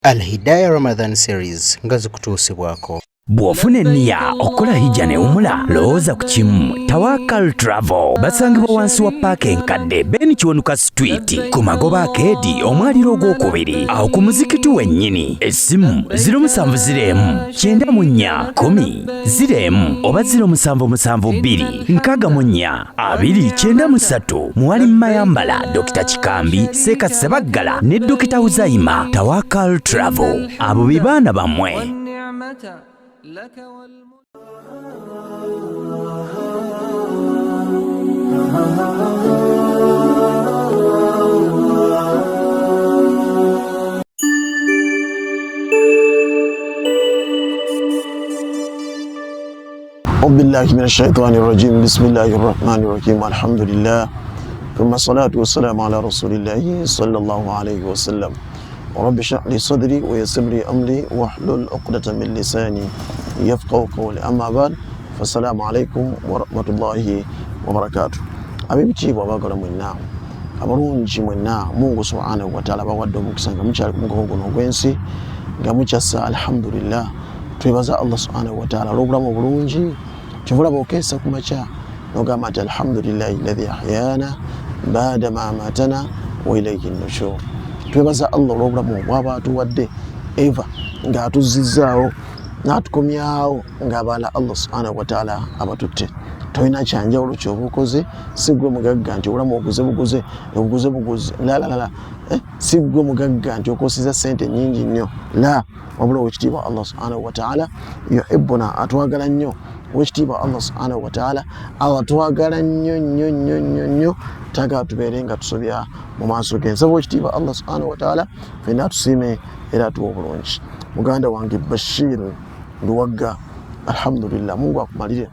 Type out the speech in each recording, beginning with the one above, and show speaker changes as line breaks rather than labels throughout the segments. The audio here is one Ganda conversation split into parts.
Al-Hidayah Ramadan Series ngazi kutuusibwako.
Bw'ofuna enniya okola hijja ne umula lowooza ku kimu Tawakal Travel basangibwa wansi wa paaka enkadde Ben Kiwanuka Street ku Magoba Arcade omwaliro ogwokubiri awo ku muzikiti wennyini. Essimu 0704-94-10 oba 0772-64-293. Muwali Mayambala, Dr. Kikambi, Seka Sebaggala ne Dr. Uzaima. Tawakal Travel abo bibaana bammwe. لك
بالله من الشيطان الرجيم. بسم الله الرحمن الرحيم. الحمد لله ثم الصلاة والسلام على رسول الله صلى الله عليه وسلم. رب اشرح لي صدري ويسر لي امري واحلل عقدة من لساني يفقهوا قولي. اما بعد فالسلام عليكم ورحمة الله وبركاته. ab'ebitiibwa abagala mwenna abalungi mwenna Mungu subhanahu wa ta'ala bawadde omukisa nga mukyali ku mugongo guno ogw'ensi nga mukyassa alhamdulillah. Twebaza Allah subhanahu wa ta'ala olw'obulamu obulungi kyovulaba okeesa ku makya n'ogamba nti alhamdulillahi alladhi ahyana ba'da ma amatana wa ilayhi nushur. Twebaza Allah olw'obulamu bw'aba atuwadde eva ng'atuzzizaawo n'atukomyawo ng'abaala Allah subhanahu wa ta'ala abatutte. Toyina kyanjawulo ky'oba okoze, si ggwe mugagga nti obulamu obuguze la si ggwe mugagga nti okosiza sente nnyingi nnyo la, wabula owekitiibwa Allah subhanahu wa ta'ala yuhibbuna, atwagala nnyo. Owekitiibwa Allah subhanahu wa ta'ala atwagala nnyo taga tubeere nga tusobya mu maaso ge. Nsaba owekitiibwa Allah subhanahu wa ta'ala ffenna tusiime era atuwa obulungi. Muganda wange Bashir Luwagga, alhamdulillah, Mungu akumalire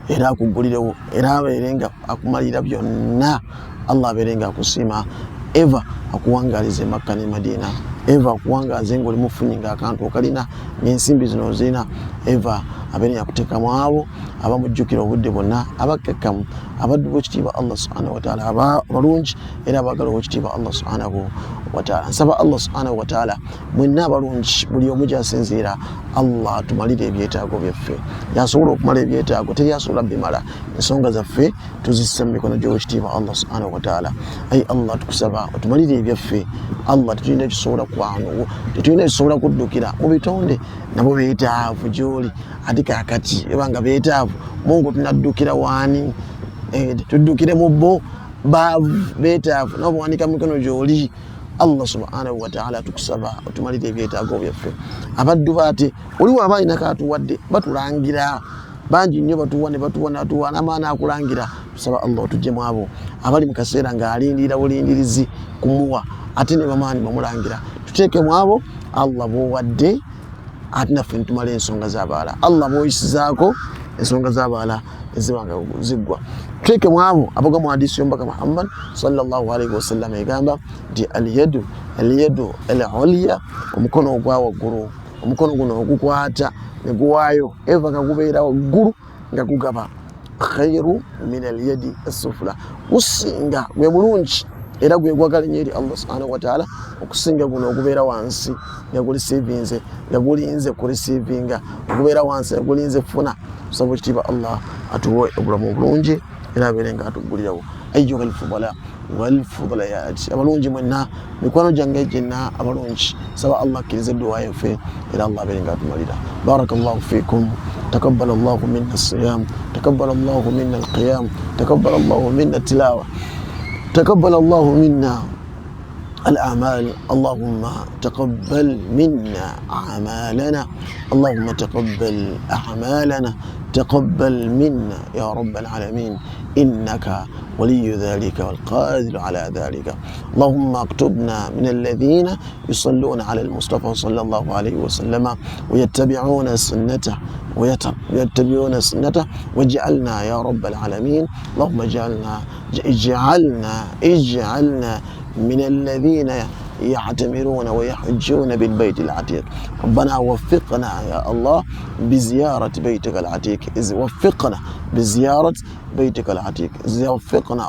era akugulirewo era abeere nga akumalira byonna. Allah abeere nga akusiima eva akuwangalize Makka ne Madina, eva akuwangaze ng'oli mufunyi ng'akantu okalina n'ensimbi zino ozirina. Eva abeere yakuteekamu abo abamujjukira obudde bwonna, abakakkamu, abaddu b'ekitiibwa Allah subhanahu wa ta'ala, abalungi era abagala ow'ekitiibwa Allah subhanahu wa ta'ala. Nsaba Allah subhanahu wa ta'ala mwenna abalungi, buli omu gy'asinziira, Allah atumalire ebyetaago byaffe. Yasobola okumala ebyetaago, teri asobola bimala. Ensonga zaffe tuzissa mu mikono gy'owekitiibwa Allah subhanahu wa ta'ala. Ayi Allah, tukusaba otumalire ebyaffe. Allah, tetulina kisobola kwanu, tetulina kisobola kuddukira mu bitonde nabo beetaavu gy'oli. Ate kaakati ebanga beetaavu, Mungu tunaddukira waani? Tuddukire mu bo beetaavu nabo bawanika mu mikono gy'oli. Allah subhanahu wa ta'ala tukusaba otumalire ebyetaago byaffe. Abaddu baate oliwo abalina kaatuwadde batulangira bangi nnyo, batuwa n'amaana akulangira. Tusaba Allah otujje mu abo abali mu kaseera ng'alindira bulindirizi kumuwa ate ne bamaani bamulangira. Tuteeke mu abo Allah bw'owadde ate naffe ntumala ensonga z'abaala. Allah bw'oyisizaako ensonga z'abaala ezibanga ziggwa. Tuteeke mu abo aboga mu hadiisi y'omubaka Muhammad sallallahu alaihi wasallam egamba nti al-yadu al-ulya, omukono ogwa waggulu, omukono guno ogukwata ne guwaayo eva nga gubeera waggulu nga gugaba, khairu min al-yadi as-sufla, gusinga gwe bulungi era gwe gwagala nnyo eri Allah subhanahu wa ta'ala okusinga guno ogubeera wansi nga gulisiivinze, nga gulinze kurisiivinga, ogubeera wansi nga gulinze funa. Tusaba ekitiibwa Allah atuwe obulamu obulungi era abeere nga atugulirawo. Ayyuha al-fudala wal-fudalayat, abalungi mwenna, mikwano gyange gyenna abalungi, saba Allah akkirize edduwa yaffe era Allah abeere nga atumalira. Barakallahu fikum. تقبل الله منا الصيام، تقبل الله منا القيام، تقبل الله منا التلاوة، تقبل الله منا الأعمال. اللهم تقبل منا أعمالنا، اللهم تقبل أعمالنا، تقبل منا يا رب العالمين، إنك ولي ذلك والقادر على ذلك. اللهم اكتبنا من الذين يصلون على المصطفى صلى الله عليه وسلم ويتبعون سنته واجعلنا يا رب العالمين. اللهم اجعلنا من الذين يعتمرون ويحجون بالبيت العتيق. ربنا وفقنا يا الله بزيارة بيتك العتيق، وفقنا بزيارة بيتك العتيق،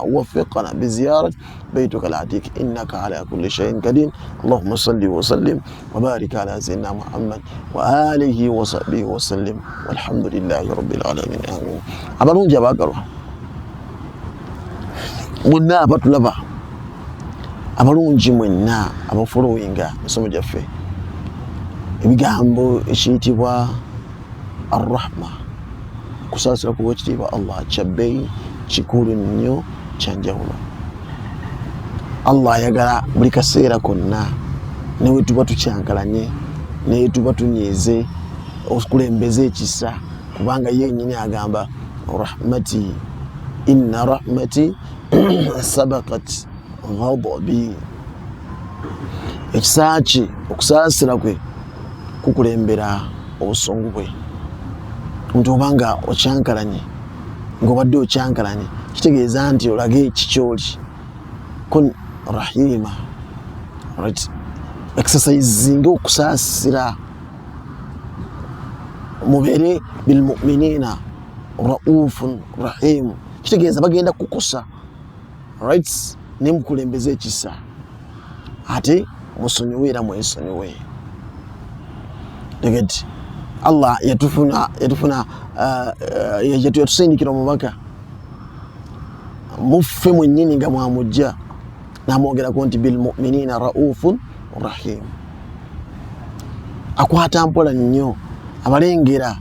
وفقنا بزيارة بيتك العتيق، إنك على كل شيء قدير. اللهم صل وسلم وبارك على سيدنا محمد وآله وصحبه وسلم والحمد لله رب العالمين. آمين. abalungi abaagalwa mwenna abatulaba, abalungi mwenna abafolowinga emisomo gyaffe, ebigambo ekiyitibwa arrahma, kusaasira ku wekitiibwa Allah kyabbeeyi kikulu nnyo kyanjawulo. Allah ayagala buli kaseera konna newe tuba tukyankalanye, newe tuba tunyiize okulembeza ekisa, kubanga yennyini agamba rahmati inna rahmati sabaqat ghadabi. Ekisa kye, okusaasira kwe kukulembera obusungu bwe. Omuntu obanga okyankalanye, ng'obadde okyankalanye, kitegeeza nti olage kikyoli. Kun rahima, right? Exercising okusaasira, mubeere bilmuminina raufun rahim, kitegeeza bagenda kukusa, right? Nemukulembeza ekisa, ate musonyiwe era mwesonyiwe. Tegeti Allah yatusindikira omubaka muffe mwennyini nga mwamujja, namwogerako nti bilmuminina raufun rahim. Akwata mpola nnyo, abalengera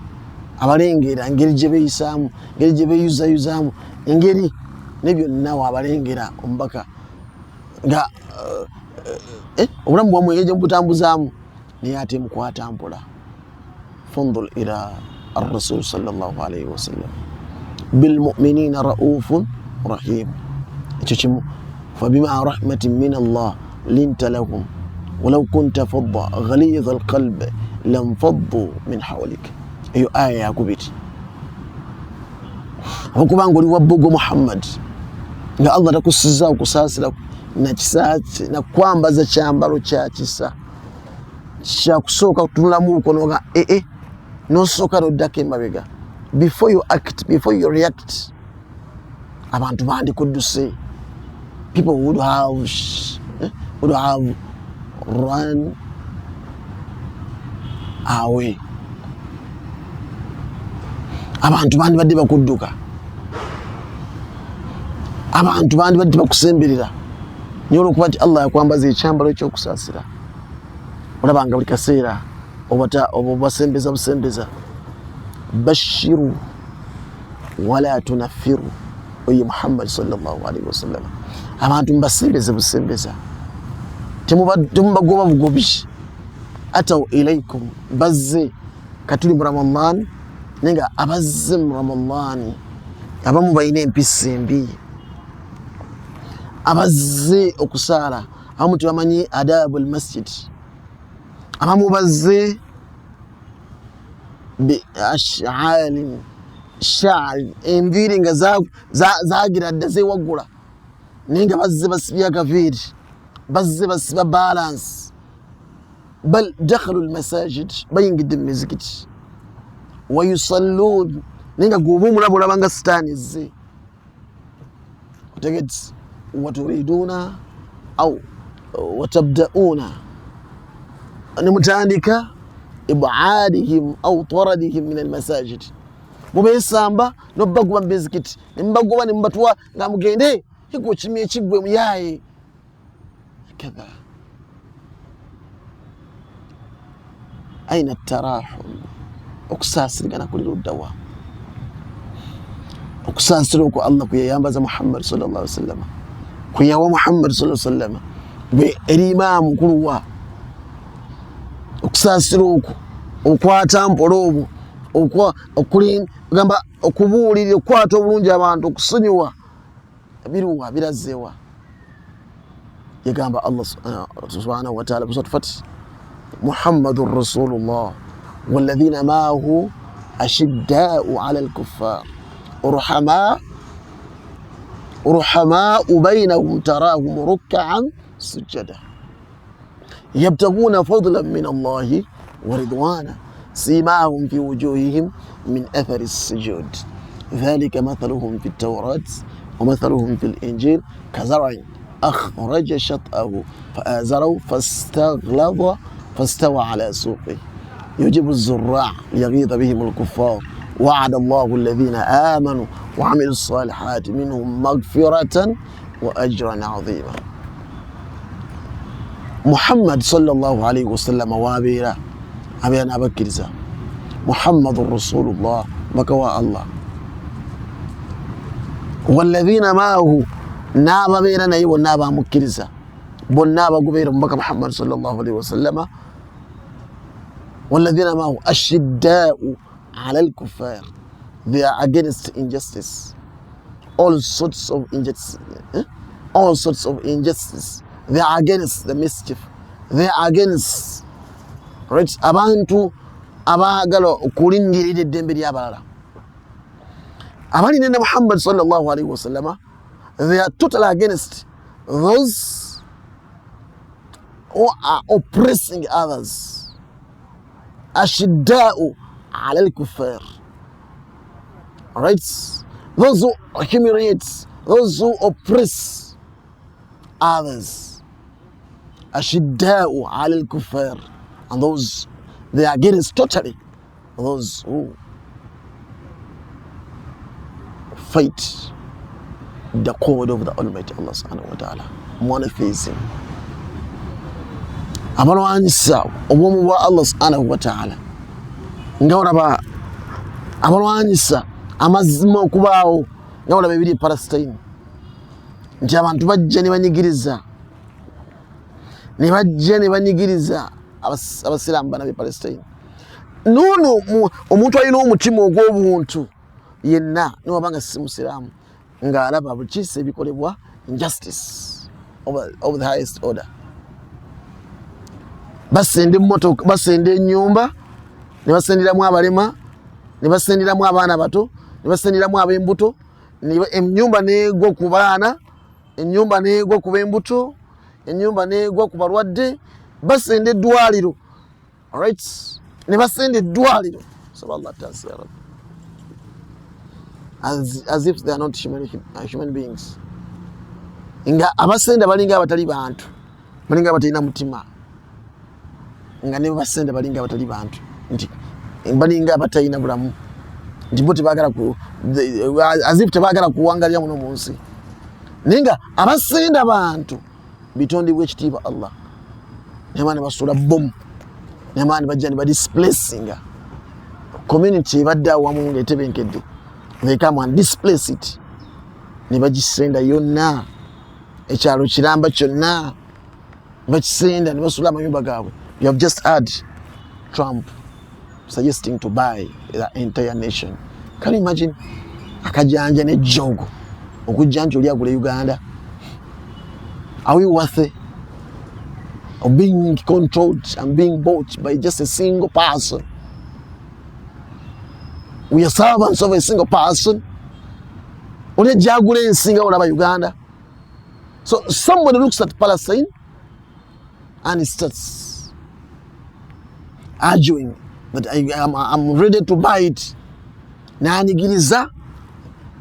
engeri gye beeyisaamu, engeri gye beeyuzayuzaamu, engeri ne byonna waabalengera omubaka nga obulamu bwamwe engeri gye mubutambuzaamu, naye ate mukwata mpola. Fandul ila ar-rasul sallallahu alayhi wa sallam, bilmuminina raufun rahim. Ekyo kimu. فبما رحمة من الله لنت لهم ولو كنت فظا غليظ القلب لانفضوا من حولك. eyo aya yakubiri okubanga oli wabbogo Muhammad nga Allah takusiza okusaasira na kisaati na kwambaza kyambalo kya kisa kyakusooka kutunulamu mukono nga nosooka noddako emabega. Before you act, before you react, abantu bandikudduse. People would have run away. Abantu bandi badde bakudduka, abantu bandi badde bakusemberera nyo olwokuba nti Allah yakwambaza ekyambalo ekyokusaasira. Olabanga buli kaseera obasembeza busembeza. Bashiru wala tunaffiru, oye Muhammad sallallahu alaihi wasallam, abantu mbasembeze busembeza, temubagoba bugobi. Ataw ilaikum, bazze katuli mu Ramadan, nenga abazze mu Ramadan abamu balina empisa embi, abazze okusaala, abamu tebamanyi adabu almasjid, abamu bazze bi ash'alin sha'al, enviiri nga zagira dda zewaggula, naye nga bazze basibya akaviiri, bazze basiba balance. Bal dakhalu almasajid, bayingidde mu mizikiti. Wayusalluun, naye nga gwoba omulaba olaba nga sitaani ezze. Otegeti waturiduuna au watabda'uuna, nemutandika ibaadihim au taradihim min almasajid, mubeesamba nobagoba mu mizikiti, nemubagoba nemubatwa nga mugende ekwo kimye kiggwe muyaye kadha. Aina tarahum, okusaasirigana kuli luddawa. Okusaasira okwo Allah kuyeyambaza Muhammad sallallahu alaihi wasallam, kuyawa Muhammad sallallahu alaihi wasallam be eri imaamu kuluwa. Okusaasira okwo, okwata mpola obwo, okugamba okubuulirira, okukwata obulungi abantu, okusonyiwa biruwa birazzeewa. Yagamba Allah subhanahu wa ta'ala kusura Fath, Muhammadur Rasulullah walladhina ma'ahu ashidda'u 'ala al-kuffar ruhama'u bainahum tarahum ruk'an sujada. يبتغون فضلا من الله ورضوانا سيماهم في وجوههم من أثر السجود ذلك مثلهم في التوراة ومثلهم في الإنجيل كزرع أخرج شطأه فآزره فاستغلظ فاستوى على سوقه يجيب الزراع ليغيظ بهم الكفار وعد الله الذين آمنوا وعملوا الصالحات منهم مغفرة وأجرا عظيما. محمد صلى الله عليه وسلم وابيرا أبينا بكرزا محمد رسول الله بكوا الله والذين معه نابا بيرنا يو نابا مكرزا بون نابا قبير بك محمد صلى الله عليه وسلم والذين معه أشداء على الكفار they are against injustice all sorts of injustice they are against the mischief they are against right abantu abagalo kulingirira eddembe ly'abalala abali ne Muhammad sallallahu alaihi wasallam they are totally against those who are oppressing others ashidda'u ala al-kuffar right those who humiliate those who oppress others ashidda'u ala al-kuffar and those they are against totally those who fight the code of the Almighty Allah subhanahu wa ta'ala monotheism abalwanyisa obwomu bwa Allah subhanahu wa ta'ala nga olaba abalwanyisa amazima okubaawo nga olaba ebiri Palestine nti abantu bajja ne banyigiriza abasiraamu bana be Palestine nuno omuntu alina omutima ogw'obuntu yenna niwabanga si musiraamu ng'alaba bukiisa ebikolebwa injustice of the highest order basende emmotoka basende ennyumba ne basenderamu abalema ne basenderamu abaana bato ne basenderamu ab'embuto ennyumba neegwa ku baana ennyumba neegwa ku b'embuto ennyumba neegwa ku balwadde basende eddwaliro alright ne basende eddwaliro sallallahu alaihi wasallam as if they are not human beings nga abasende balinga abatali bantu balinga abatalina mutima nga ne basende balinga abatali bantu nti balinga abatalina bulamu nti bo tebagala ku as if tebagala kuwangalira muno mu nsi ninga abasende abantu bitondi bw'ekitiibwa Allah nemani basula bom nemani bajja ne badisplacing community ebadde awamu ng'etebenkedde they come and displace it ne bagisenda yonna ekyalo kiramba kyonna bakisenda ne basula amayumba gaabwe. You have just heard Trump suggesting to buy the entire nation. Can you imagine akajanja ne jogo okujjanja oli agula Uganda? Are we worth it? Of being controlled and being bought by just a single person? We are servants of a single person. Only jagule and singer about Uganda. So somebody looks at Palestine and starts arguing that I'm ready to buy it. Nani giliza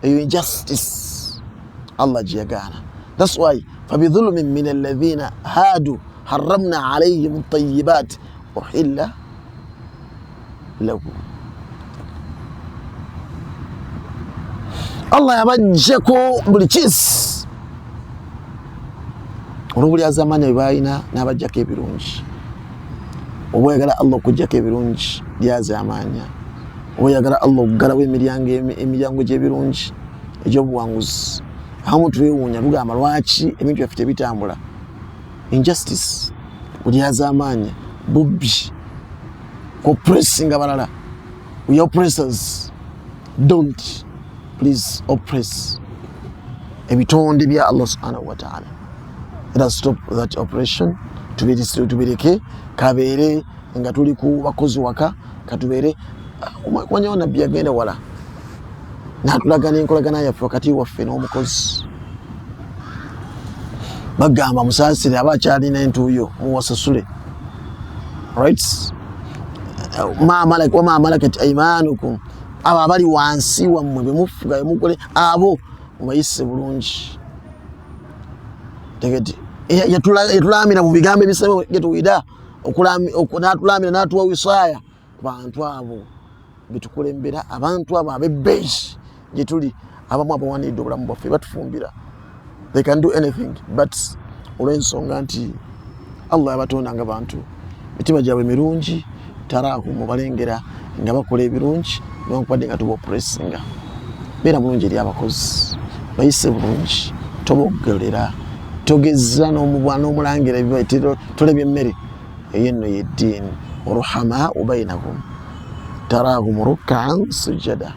injustice. Allah jiyagana. That's why فبظلم من الذين هادوا حرمنا عليهم الطيبات أحل لهم. Allah yabajjeko buli kisi olw'obuli azamanya bayina n'abajjako ebirungi. Oba oyagala Allah okujjako ebirungi lyazamanya, oba oyagala Allah okugalawo emiryango gy'ebirungi egy'obuwanguzi. Abamu twewuunya tugamba lwaki ebintu byaffe tebitambula. Injustice, buli azamanya, bubbi, oppressing abalala. We are oppressors. Don't please oppress ebitonde bya Allah subhanahu wa ta'ala. Let us stop that oppression. Tubireke kabeere nga tuli ku bakozi waka katubeere kumanya nabbi agenda wala natulagana enkolagana yaffe wakati waffe n'omukozi bagamba musaasire aba akyalina entuuyo muwasasule right? Ma malakat aymanukum, abo abali wansi wammwe bemufuga mukole abo mubayise bulungi. Tegeti yatulamira mu bigambo ebisema getuwida okulamira natuwa wisaya bantu abo bitukulembera, abantu abo abebeji jetuli abamu abawanidde obulamu bwaffe batufumbira. They can do anything, but olw'ensonga nti Allah yabatonda nga bantu mitima gyabwe mirungi, taraku mubalengera nga bakola ebirungi newankubadde nga tubaoppressinga. Beera bulungi eri abakozi, bayise bulungi, toboggolera, togeza n'omulangira ebibaitiro, tolebya emmere eyenno yeddiini. Ruhamaa bainahum tarahum ruk'an sujada.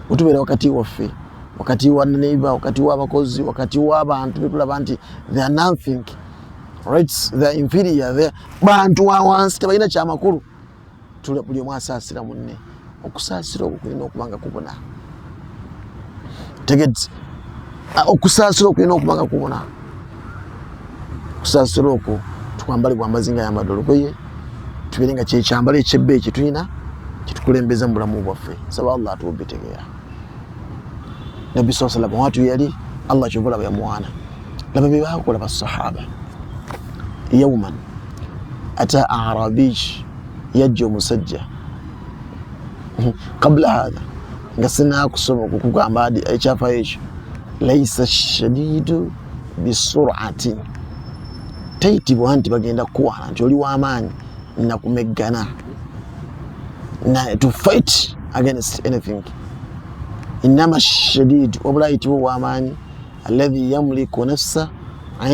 Utubeera wakati waffe, wakati wa neighbor, wakati wa abakozi, wakati wa abantu betulaba nti they are nothing, right? They are inferior, they bantu wansi tebalina kyamakulu. Tula buli omu asaasira munne. Okusaasira okwo kulina okubanga kubona. Tegeti okusaasira okulina okubanga kubona. Okusaasira okwo tukwambale bwambazinga yambadde olugoye, tubeere nga kyekyambalo ekyebbe ekyo tulina kitukulembeza mu bulamu bwaffe. Saba Allah atubitegeera. Nabbi sallallahu alayhi wa sallam watu yali Allah kyova laba yamuwaana. Laba bye baakola basahaba. Yawman ata arabiy yajja omusajja qabla hadha nga sinaakusoma okukugamba adi ekyafa ekyo, laysa shadidu bisur'atin, tayitibwa nti bagenda kuwaana nti oli w'amaanyi nakumeggana to fight against anything. Innama shadid, wabula ayitibwa w'amaanyi alladhi yamliku nafsa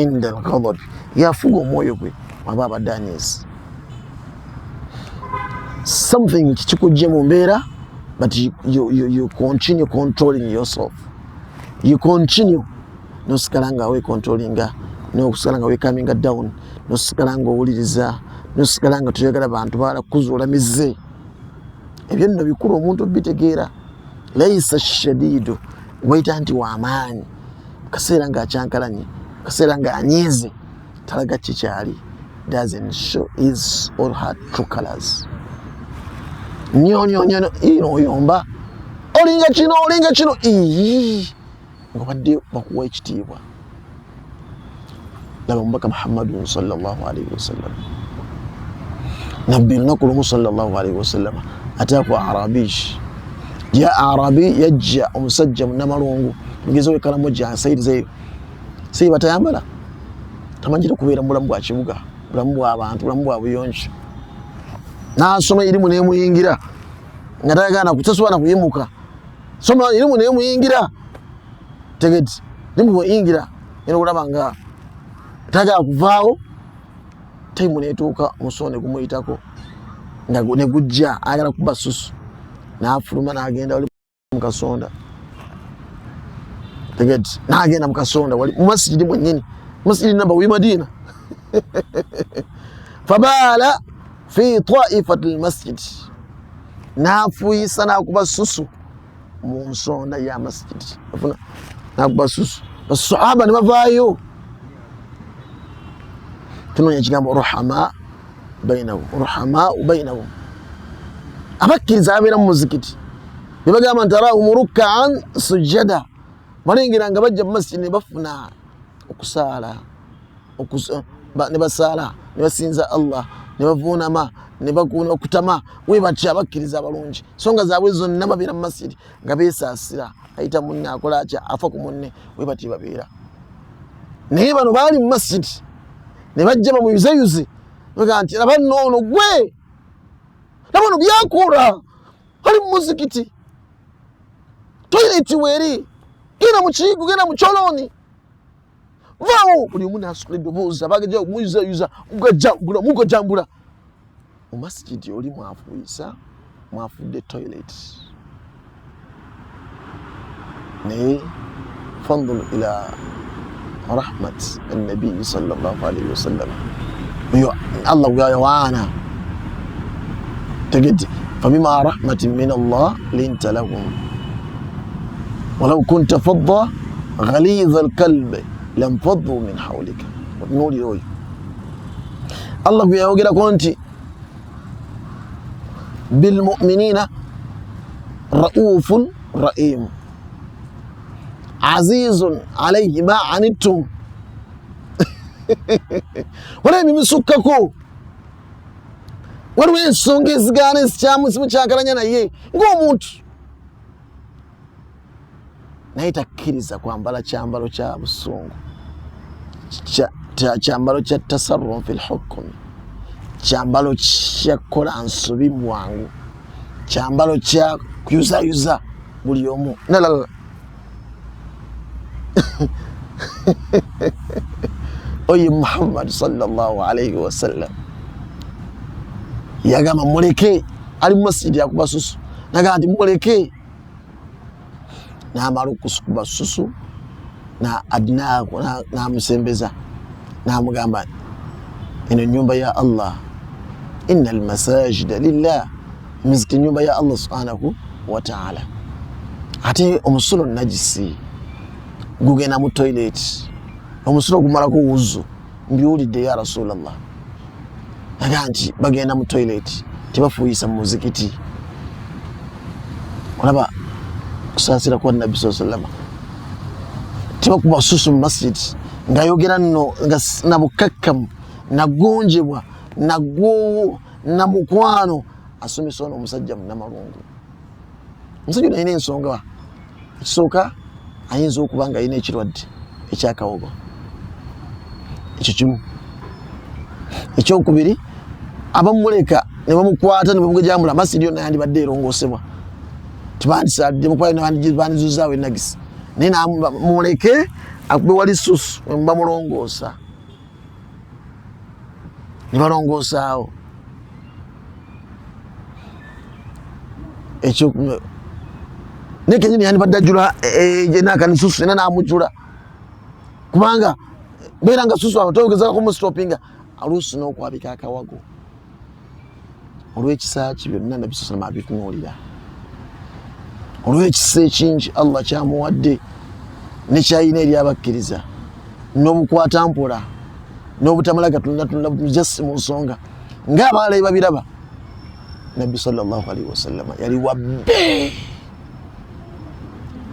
inda al-ghadab, yafuga omwoyo gwe waba abadde anyiizi. Something kikujja mu mbeera, but you continue controlling yourself. You continue nosigala nga we controllinga, nokusigala nga we coming down, nosigala nga owuliriza, nosigala nga tuyagala bantu bala kuzuula mize. Ebyo nno bikulu omuntu bitegeera. Laysa shadidu, waita nti w'amaanyi, kaseera nga akyankalanye, kaseera nga anyiize, talaga kikyali, doesn't show his or her true colors. Nyo oyomba olinga kino nga badde bakuwa ekitiibwa. Laba omubaka Muhammadun sallallahu alayhi wasallam, nabbi lunaku lumu sallallahu alayhi wasallam ataaku arabiy. Ya arabi yajja omusajja munnamalungu mugezi w'ekalamu gya Saidi Zaid. Saidi batayambala, tamanyire kubeera mu bulamu bwa kibuga, bulamu bw'abantu, bulamu bwa buyonjo. N'asoma irimu n'emuyingira nga tayagala kutasobola kuyimuka. Soma irimu n'emuyingira, tegeti irimu bw'eyingira eno kulaba nga tayagala kuvaawo, tayimu n'etuuka musonde gumuyitako nga ne gujja ayagala kuba susu, n'afuluma n'agenda wali mu kasonda. Tegeti n'agenda mu kasonda wali mu masjidi mwennyini, masjidi Nabawi Madina. Fabaala fi taifati almasjid, n'afuyisa n'akuba susu mu nsonda ya masjidi. N'akuba susu, basahaba ne bavaayo. Tunoonya ekigambo ruhamaa bainahum. Abakkiriza abeera mu muzikiti ne bagamba nti tarahum ruk'an sujada, balengera nga bajja mu masjidi ne bafuna okusaala, ne basaala, ne basinza Allah, ne bavuunama, ne bakuna okutama. We batya abakkiriza abalungi, songa zaabwe zonna babeera mu masjidi nga beesaasira, ayita munne akola atya, afa ku munne, we batya babeera. Naye bano baali mu masjidi ne bajja bamuyuzeyuze, bagamba nti laba nno ono gwe, laba ono byakola, ali mu muzikiti, toileti weeri, genda mu kiyigo, genda mu kyoloni, vaawo. Buli omu n'asukula eddoboozi, abagajja okumuyuzayuza, mugajambula. Mu masjidi oli mwafuyisa, mwafudde toilet. Naye fanzur ila rahmat an-nabi sallallahu alayhi wa sallam, Allah gwayawaana. Tegeti fabima rahmatin min Allah linta lahum walau kunta fadda ghaliza al-qalbi lam faddu min hawlika. Noli oyo Allah gwayogerako nti bilmu'minina raufun rahim azizun alayhi ma anittum. Wala mimisukkako waliwo ensonga ezigaana ezikyamu zimukyagalanya naye ng'omuntu naye takkiriza kwambala kyambalo kya busungu, kyambalo kya tasarruf fil hukm, kyambalo kya kukola nsobi bwangu, kyambalo kya kuyuzayuza buli omu nalala. Oye Muhammad sallallahu alayhi wa sallam yagamba muleke, ali mu masjidi yakuba susu nagamba nti muleke, n'amala okukuba susu n'amusembeza n'amugamba eno nyumba ya Allah, inna almasajida lillah, miziki nyumba ya Allah subhanahu wa ta'ala. Ate omusulo najisi gugenda mu toilet, omusulo gumalako wuzu, mbiwulidde ya Rasulallah aga nti bagenda mu toilet tebafuuyisa mu muzikiti. Olaba kusaasira kwa Nabbi sallallahu alayhi wa sallam, tebakuba susu mu masjid ng'ayogera nno nga nabukakkamu nagonjebwa nagwowo namukwano, asomesa ono omusajja munnamalungu. Omusajja ono alina ensonga. Ekisooka ayinza okuba nga alina ekirwadde ekyakawogo, ekyo kimu. Ekyokubiri, abamuleka ne bamukwata ne bamugejamula, masjidi yonna yandibadde erongoosebwa, tebandisadde bandizuzaawo enagisi, naye namuleke akube wali susu bamulongoosa, ne balongoosaawo. Ekyo naye kenyini yandibadde ajjula jenakani susu ena namujjula, kubanga beera nga susu awo togezaako musitopinga oluusi n'okwabika akawago. Olw'ekisa ki byonna Nabbi sallallahu alayhi wa sallam abitunuulira, olw'ekisa ekingi Allah kyamuwadde nekyayina eri abakkiriza, n'obukwata mpola n'obutamala gatundatunula mujassi mu nsonga ng'abalala babiraba. Nabbi sallallahu alayhi wa sallam yali wabbe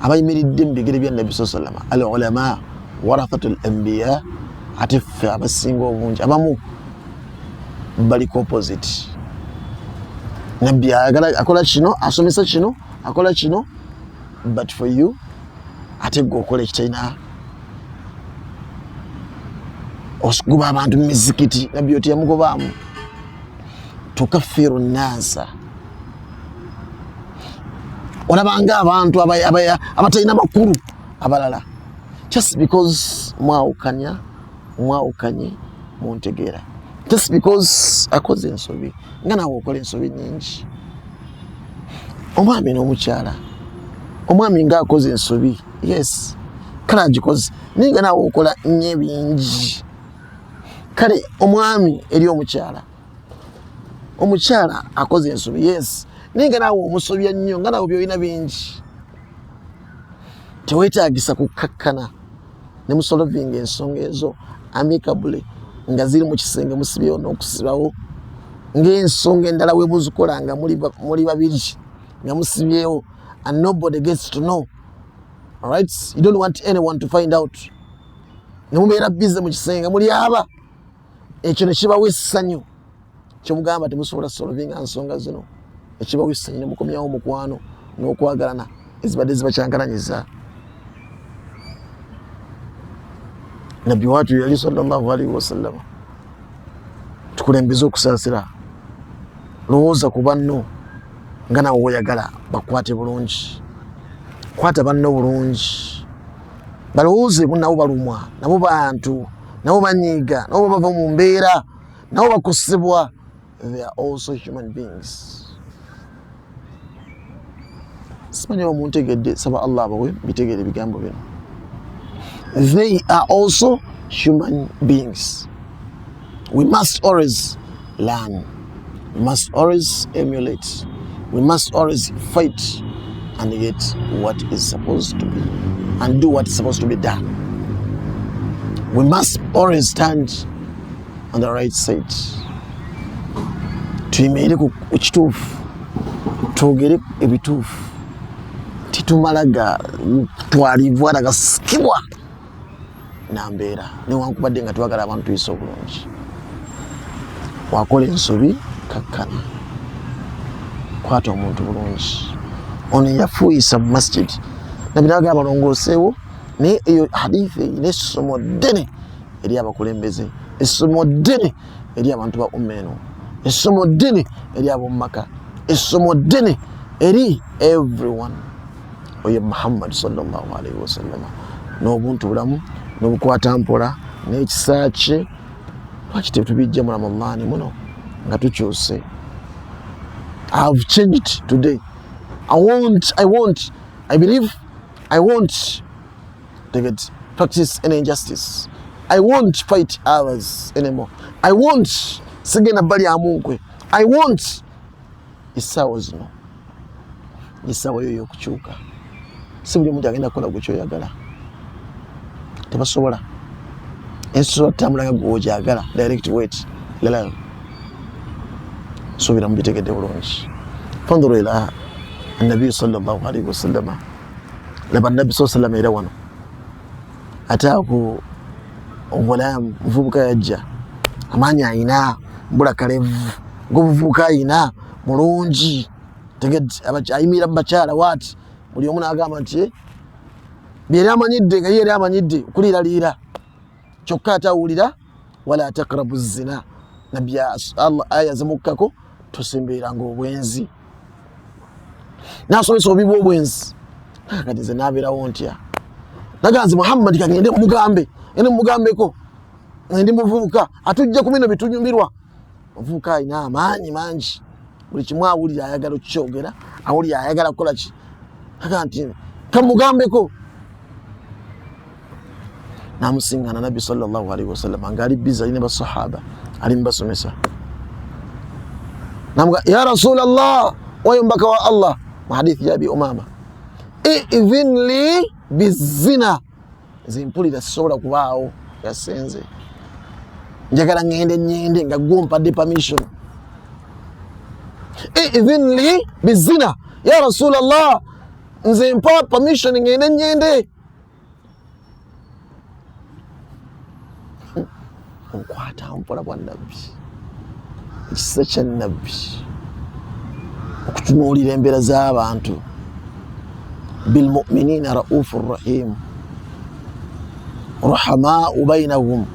abayimiridde mu bigere bya Nabbi sallallahu alayhi wa sallam, al ulama warathatul anbiya, ate ffe abasinga obungi abamu baliko opposite. Nabbi ayagala akola kino, asomesa kino, akola kino, but for you ate gwe okola ekitalina, osiguba abantu mu mizikiti. Nabbi oti yamugobaamu, tukaffiru nnasa. Olabanga abantu abatalina makulu abalala just because mwawukanye muntegeera, just because akoze ensobi nga naawe okola ensobi nyingi. Omwami n'omukyala, omwami nga akoze ensobi, yes kale agikoze, naye nga naawe okola nnyo ebingi. Kale omwami eri omukyala, omukyala akoze ensobi, yes naye nga naawe omusobya nnyo, nga naawe byolina bingi. Teweetaagisa kukkakkana ne musolovinga ensonga ezo amicably nga ziri mu kisenge musibyewo n'okusibawo, ng'ensonga endala we muzikola nga muli babiri nga musibyewo and nobody gets to know. Alright, you don't want anyone to find out. Ne mubeera busy mu kisenge muli aba, ekyo ne kibawa essanyu. Kyemugamba temusobola solovinga nsonga zino, ekibawa essanyu ne mukomyawo mukwano n'okwagalana ezibadde zibakyankalanyiza. Nabbi watu yali sallallahu alayhi wa sallam tukulembeza okusaasira. Lowooza ku banno nga naawe oyagala bakwate bulungi, kwata banno bulungi, balowooze nabo balumwa, nabo bantu, nabo banyiiga, nabo bava mu mbeera, nabo bakosebwa. They are also human beings. Simanyi oba muntegedde, saba Allah abawe bitegeere ebigambo bino. They are also human beings. We must always learn. We must always emulate. We must always fight and get what is supposed to be and do what is supposed to be done. We must always stand on the right side. Tuyimirire ku kituufu twogere ebituufu titumalaga twalivwa nagasikibwa nambeera newankubadde nga twagala abantu tuyise obulungi wakola ensobi kakkana kwata omuntu bulungi ono yafuuyisa mu masjid nabinaga abalongooseewo naye eyo hadithi eyina essomo ddene eri abakulembeze essomo ddene eri abantu ba umma eno essomo ddene eri ab'omumaka essomo ddene eri everyone oye Muhammad sallallahu alaihi wasallam n'obuntu bulamu n'obukwata mpola n'ekisa kye lwaki tetubijja mu Ramadani muno nga tukyuse. I've changed today. I believe I won't practice any injustice. I won't fight others anymore. I won't sigena bali amunkwe. I won't isawa zino. Isawa yoyo kuchuka. Si buli muntu agenda kola gukyo yagala. Tebasobola. Enso tamulanga gwoja agala direct weight. Lala. Subira mbitegede bulungi. Fanduru ila النبي صلى الله عليه وسلم لما النبي صلى الله عليه وسلم يروانه أتاكو غلام مفوبكا يجا أمانيا إنا mbula kalevu govuvuka ina mulungi teged ayimira mbachala wati buli omuntu agamba nti byeri amanyidde nga yeri amanyidde kulira lira kyokka atawulira wala taqrabu zina nabya Allah aya zamukako tusimbira ngo obwenzi nasomesa obibu obwenzi kati nze nabeerawo ntya naganze Muhammad kagende mugambe ene mugambeko ndi muvubuka atujja ku bino bitunyumirwa muvubuka ina amaanyi mangi buli kimwe awulira ayagala okukyogera awulira ayagala kukola ki aganti kamugambeko namusingana Nabbi sallallahu alaihi wasallam angali biza ine basahaba ali mbasomesa namuga ya Rasulullah wayombaka wa Allah hadithi ya Abi Umama even li bizina zimpulira sobola kubaawo yasenze njagala nyende nga gumpadde permission even li bizina ya Rasulullah nze mpa permission nyende nkwata mpola kwa Nabbi ekisa kya Nabbi okutunuulira embeera z'abantu bilmu'minina raufur rahim rahamau bainahum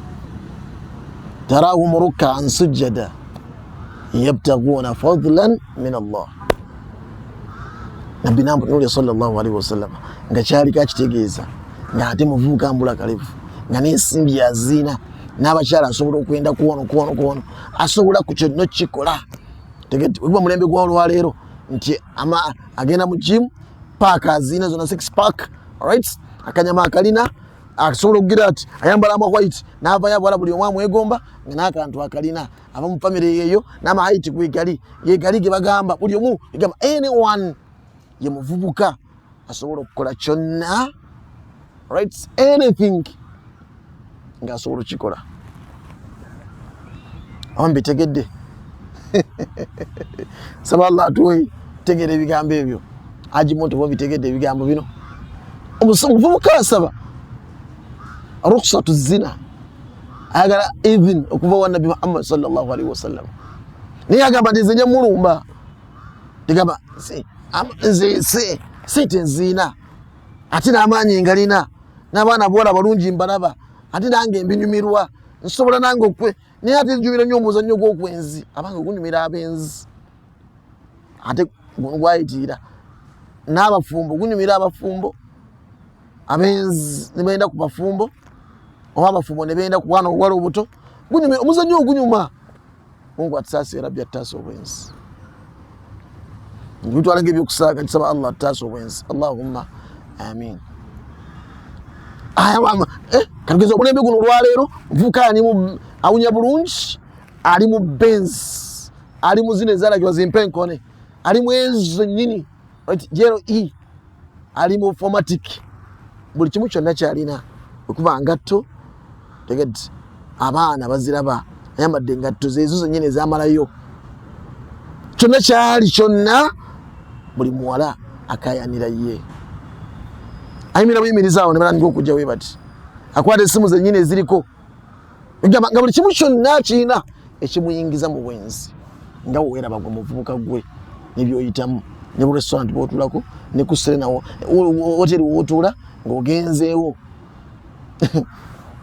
tarahum ruk'an sujada yabtaguna fadlan min Allah. Nabbi Muhammad sallallahu alaihi wasallam nga kyali kakitegeeza nga ate muvubuka mbula kalevu nga n'ensimbi yazina n'abakyala asobola okwenda kuwono asobola ku kyonna kikola tegeti kuba mulembe gwa olwaleero nti ama agenda mu gym park azina zona 6 pack right akanyama akalina asobola okugira ati ayambala ama white n'ava yabwala buli omwamu egomba nga n'akantu akalina aba mu family yeyo n'ama height kwegali yegali ge bagamba buli omu egamba anyone ye muvubuka asobola okukola kyonna right anything nga asobola okikola ambitegedde saba Allah atuwe tegere ebigambo ebyo aji muntu bobitegedde ebigambo bino omuvubuka asaba rukhsatu zina agala even okuva wa Nabbi Muhammad sallallahu alaihi wasallam ni agamba ndizenye mulumba digamba si tenzina ati n'amaanyi ngalina n'abaana bola balungi mbalaba ati nange mbinyumirwa nsobola nange okwe ni ati njubira nnyo omuzannyo gw'okwenzi abange gunyumira abenzi ate gwayitira n'abafumbo gunyumira abafumbo abenzi ne benda ku bafumbo oba abafumbo ne benda ku bwana obwala obuto gunyumira omuzannyo ogunyuma Mungu atusase Rabbi atasa obwenzi ngutwala ng'ebyokusaaga nsaba Allah atasa obwenzi Allahumma amin. Aya mama kanigeza obulembe guno olwaleero mvuka ani awunya bulungi ali mu Benz ali mu zine zalagibwa zimpenkone ali mu ezo nyini right jero ali mu formatic buli kimu kyonna kyalina okuba ngatto tegedde abaana baziraba ayambadde ngatto zezo nyine zamalayo kyonna kyali kyonna buli muwala akayanira ye ayimira buyimirizaawo ne balanga okujja we bati akwata essimu zennyini eziriko nga buli kimu kyonna kiina ekimuyingiza mu bwenzi nga weeraba gwe muvubuka gwe nebyoyitamu ne bu restaurant bwotulako ne ku Serena hoteri wotula ng'ogenzeewo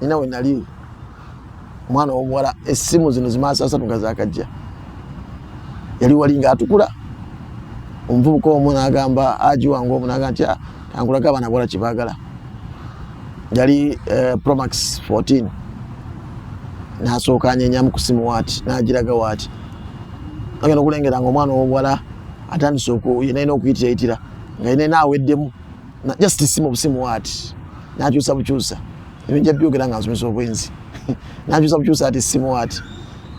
nina we nali omwana w'omuwala essimu zino zimaaso asatu nga zaakajja yali wali ng'atukula omuvubuka omu n'agamba aji wange omu n'agamba nti kankulaga abaana bawala kibaagala yali Promax 14 n'asooka anyenyamu ku simu waati n'agiraga waati agenda okulengera ng'omwana w'omuwala atandise yenayina okuyitira nga yenayina aweddemu just simu busimu waati n'akyusa bukyusa ebinja byogera nga nsomesa obwenzi n'akyusa bukyusa ati simu waati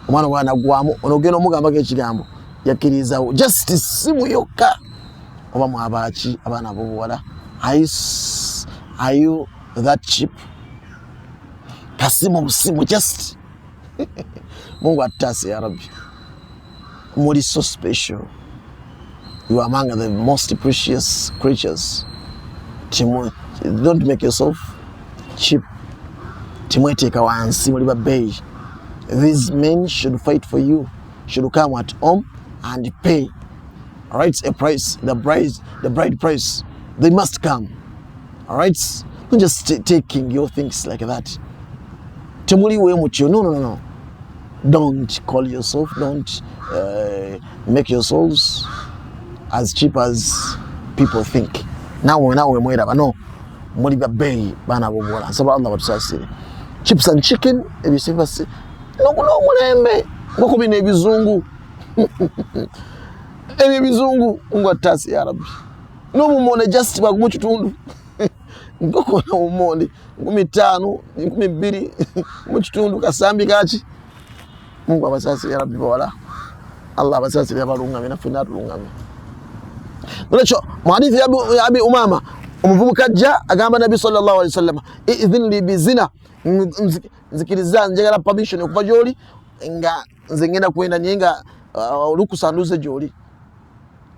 omwana w'omwana naggwamu onogenda omugambako ekigambo yakkirizawo just simu yokka oba mwabaaki abaana b'obuwala are you that cheap kasimu busimu just Mungu atase ya Rabbi muli so special. You are among the most precious creatures. Don't make yourself cheap. Timweteka wansi muli babei. These men should fight for you, should come at home and pay. All right, a price, the bride price. They must come. All right, not just taking your things like that. Timuli we mucho. No. Don't call yourself. Don't make yourselves as cheap as people think. Now we mwera no. Muli babei bana bobola. Nsaba Allah batusasire. Chips and chicken ebisivasi. No mulembe. Ngoko bine bizungu. Ebi bizungu ngwatasi ya Rabbi. No mumone just bagumu kitundu. Ngoko na mumone 15 12 mu kitundu kasambi kachi. Mungu abasasi ya Rabbi bawala. Allah abasasi ya balungame na fina tulungame. Nolacho muhadithi ya Abi Umama umuvubuka ajja agamba Nabi sallallahu alaihi wasallam idhin li bizina nzikiriza njagala permission okuva gyoli nga nze ngenda kwenda nyenga olukusanduze gyoli.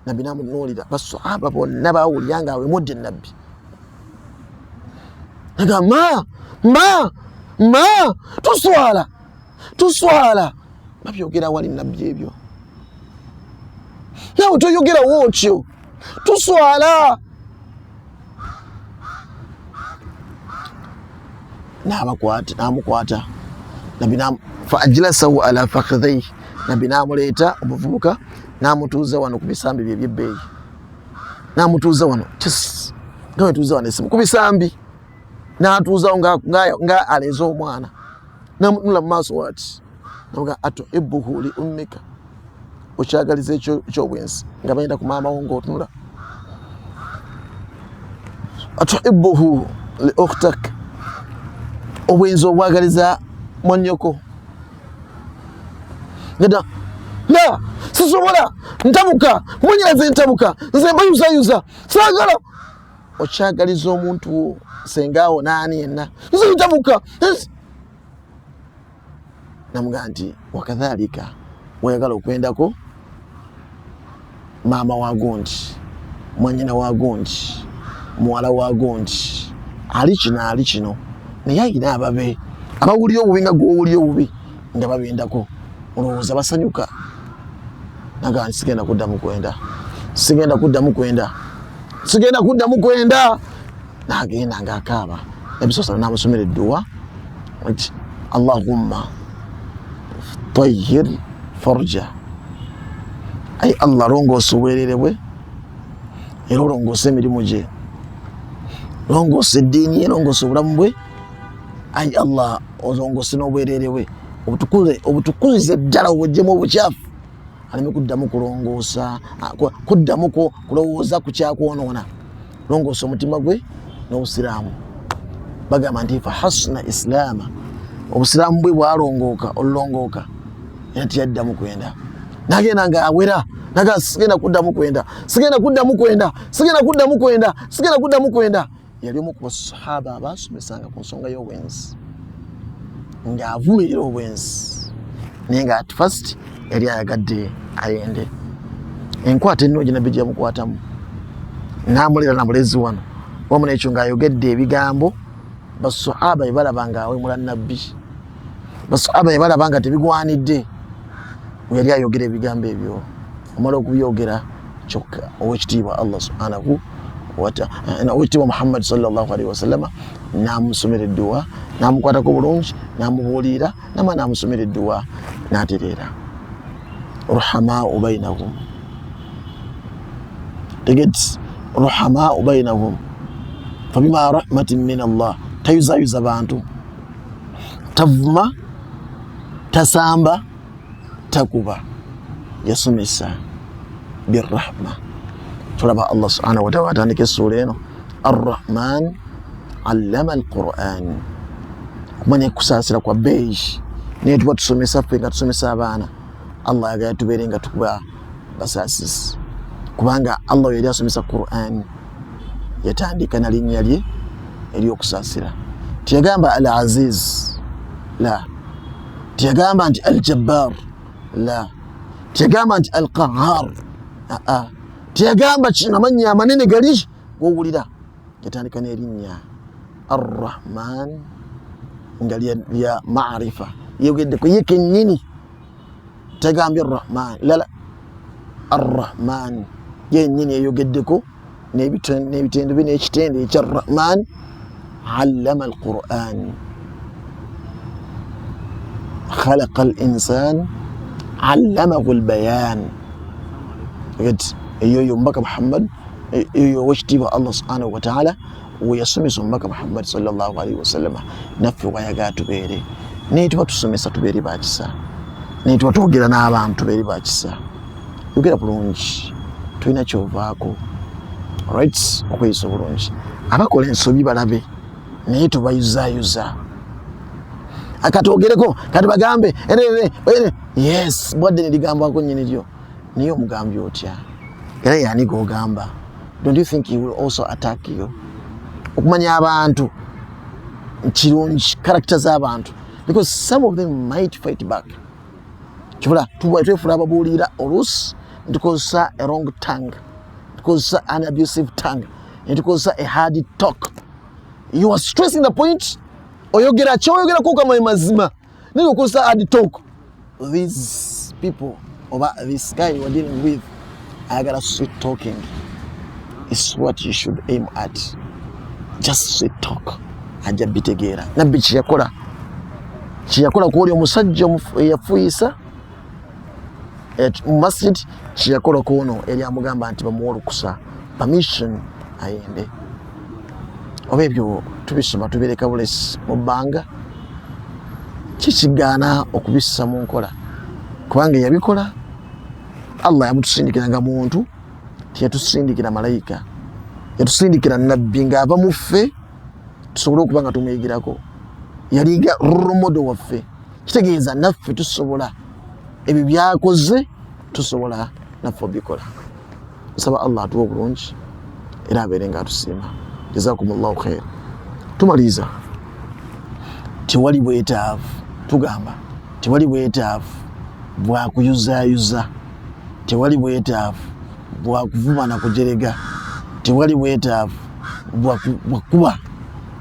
Nabi namunulira basahaba bonna bawulyanga awe mudde Nabi agamba ma tuswala babyogera wali Nabi ebyo nawe toyogera wotyo tuswala namukwata Nabi fa ajlasahu ala fakhidhi Nabi namuleta obuvubuka namutuuza wano ku bisambi bye byebbeeyi namutuuza wano ngawe tuuza wano esimu ku bisambi natuuzawo nga aleze omwana namunula mu maaso wati namuga atuhibbuhu li ummika okyagaliza ekyobwensi nga bayenda ku maama wo ng'otunula atuhibbuhu li ukhtak obwenzi obwagaliza mwannyoko ngada na sisobola ntabuka munyiraze ntabuka nze mbayuzayuza sagala okyagaliza omuntu sengawo nani yenna nze ntabuka namuga nti wakadhalika wayagala okwendako maama wagondi mwanyina wagondi muwala wagondi ali kino naye ayina ababe abawulira obubi nga gwowulira obubi nga babendako olowooza basanyuka naga sigenda kuddamu kwenda nagenda ngaakaaba ebisosana namusomera edduwa nti Allahumma tayyir farja ay Allah rongoosa obwerere bwe era olongoosa emirimu gye rongoosa eddiini ye rongoosa obulamu bwe ay Allah olongoose n'obwerere bwe obutukuzize ddala obuggyemu obukyafu aleme kuddamu kulongoosa kuddamu kulowooza ku kyakwonoona longoosa omutima gwe n'obusiraamu bagamba nti fa hasuna islaama obusiraamu bwe bwalongooka olulongooka era tiyaddamu kwenda nagenda nga awera naga sigenda kuddamu kwenda yali omu ku basahaba abasomesanga ku nsonga y'obwenzi ng'avumirira obwenzi naye nga at first yali ayagadde ayende enkwata ennungi Nabbi gye yamukwatamu namulira namulezi wano wamuna ekyo ng'ayogedde ebigambo basahaba ebalabanga awemula nabbi basahaba ebalaba nga tebigwanidde yali ayogera ebigambo ebyo omala okubyogera kyokka owekitiibwa Allah subhanahu wa ta'ala owekitiibwa Muhammad sallallahu alaihi wasallam namusomera edduwa namukwatako bulungi namubuulira nama namusomera edduwa natereera ruhamau bainahum tegeti ruhamau bainahum fabima rahmatin min Allah tayuzayuza bantu tavuma tasamba takuba yasomesa birrahma tulaba Allah subhanahu wa ta'ala atandika essula eno arrahman allama alquran kumanya kusaasira kwa beiji naye tuba tusomesa ffe nga tusomesa abaana Allah yagala tubeere nga tukuba basaasisi kubanga Allah yali asomesa Quran yatandika na linnya lye ery'okusaasira tiyagamba al aziz la tiyagamba nti al jabbar la tiyagamba nti al qahhar tiyagamba kinamanya amanene gali gowulira yatandika n'erinnya arrahman ngali ya maarifa yogeddeko ye kennyini tagambye arrahman la arrahman yennyini eyogeddeko n'ebitendo bye n'ekitende ekyarrahman allama alquran khalaqa al-insan allamahu al-bayan eyoyo mbaka Muhammad eyoyo wekitiibwa Allah subhanahu wa ta'ala weyasomesa omubaka Muhammad sallallahu alaihi wasallam naffe wayagala tubeere naye tuba tusomesa tubeere bakisa naye tuba twogera n'abantu tubeere bakisa yogera bulungi tulina kyovaako right okweyisa obulungi abakola ensobi balabe naye tubayuzayuza akatwogereko kati bagambe yes bwadde neligambwako nyini lyo niye omugambye otya era yani gogamba don't you think he will also attack you okumanya abantu kirungi character z'abantu because some of them might fight back kibula twefula ababuulira oluusi ntukozesa a wrong tongue tukozesa an abusive tongue ntukozesa a hard talk you are stressing the point oyogera kyoyogera kukama mazima niyo okozesa hard talk these people or this guy you are dealing with ayagala sweet talking is what you should aim at just sweet talk ajja bitegeera nabbi kiyakola kuoli omusajja yafuuyisa mu masjid kiyakola kuno eri amugamba nti bamuwa olukusa permission ayende oba ebyo tubisoma tubireka bulesi mu bbanga kikigaana okubissa mu nkola kubanga yabikola Allah yamutusindikira nga muntu tiyatusindikira malayika yatusindikira nabbi ng'ava mu ffe tusobole okuba nga tumuyigirako yaliga role waffe kitegeeza naffe tusobola ebyo byakoze tusobola naffe obikola nsaba Allah atuwa obulungi era abeere nga atusiima jazakumullahu khair tumaliza tewali bwetaavu tugamba tewali bwetaavu bwakuyuzayuza tewali bwetaavu bwakuvuma na kujerega tewali bwetaavu bwakuba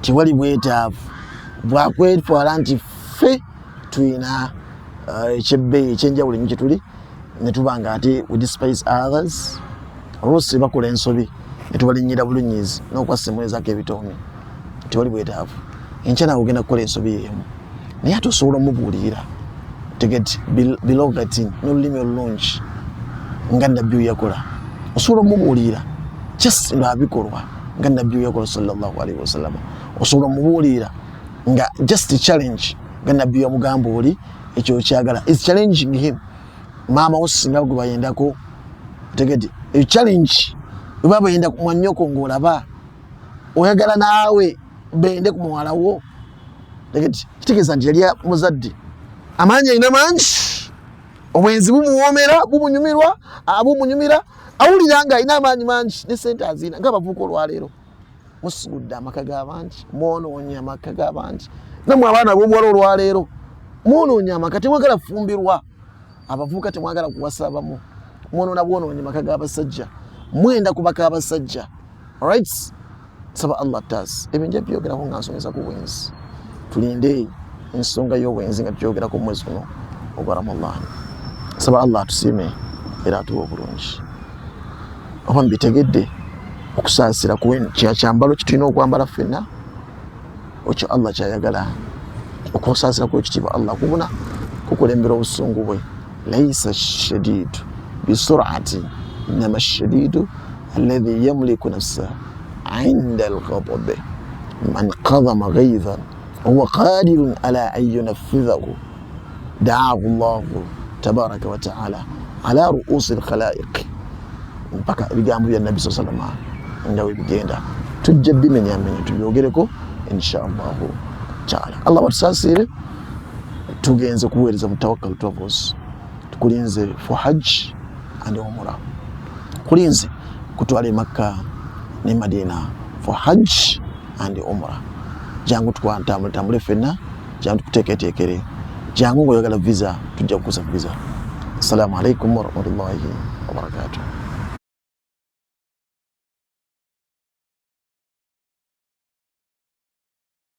tewali bwetaavu bwakwetwala nti ffe tulina ekyebbeeyi ekyenjawulo nnyo kyetuli ne tubanga ate we despise others oluusi bakola ensobi ne tubalinyira bulunyizi n'okwasemwezaako ebitoomi tewali bwetaavu enkya naawe ogenda kukola ensobi yeemu naye ate osobola omubuulira tegeti bilogatin n'olulimi olulungi nga nabbi yakola osobola omubuulira just ng'abikolwa nga nabbi yakola sallallahu alaihi wasallam osobola omubuulira nga just challenge nga nabbi yamugamba oli ekyo kyagala is challenging him mama osinga gwe bayendako tegeti e challenge baba bayenda ku mwanyoko ngolaba oyagala naawe bende ku mwala wo tegeti kitegeza nti yali muzadde amanya ina manchi obwenzi bumuwomera bumunyumirwa abumunyumira awulira nga ina amanyi manchi ne sente azina nga bavuko olwaleero musugudde amaka g'abantu mwononya amaka g'abantu namwe abaana b'omuwala olwaleero mwononya amaka temwagala fumbirwa abavubuka temwagala kuwasa abamu mwonoona bwonoonye amaka g'abasajja mwenda kubaka abasajja Alright, saba Allah tas ebinja byogera ko ngansonyeza ku bwenzi tulinde ensonga y'obwenzi nga tuyogera ku mwezi guno ogwa Ramadan. Saba Allah tusime era atuwe obulungi. Oba mbitegedde okusaasira kyambalo kitulina okwambala ffenna okyo Allah kyayagala okusaasira kwekitiibwa Allah kubuna kukulembera obusungu bwe. Laisa shadidu bisur'ati innama shadidu alladhi yamliku nafsahu 'inda al-ghadab man qadama ghayzan huwa qadirun ala an yunaffidhahu da'ahu Allah tabaraka wa ta'ala ala ru'usi al-khalaiq. Mpaka ebigambo bya Nabi sallallahu alayhi wa sallam nga bigenda tujja bimenyamenya tubyogereko inshallah ta'ala. Allah watusaasire tugenze kuweereza mu Tawakkal Travels, tukulinze for hajj and umrah, kulinze kutwala Makka ne Madina for hajj and umrah. Jangu twantambule ffenna, jangu tukuteeketeekere, jangu ng'oyagala visa tujja kukusa visa. Assalamu alaikum wa rahmatullahi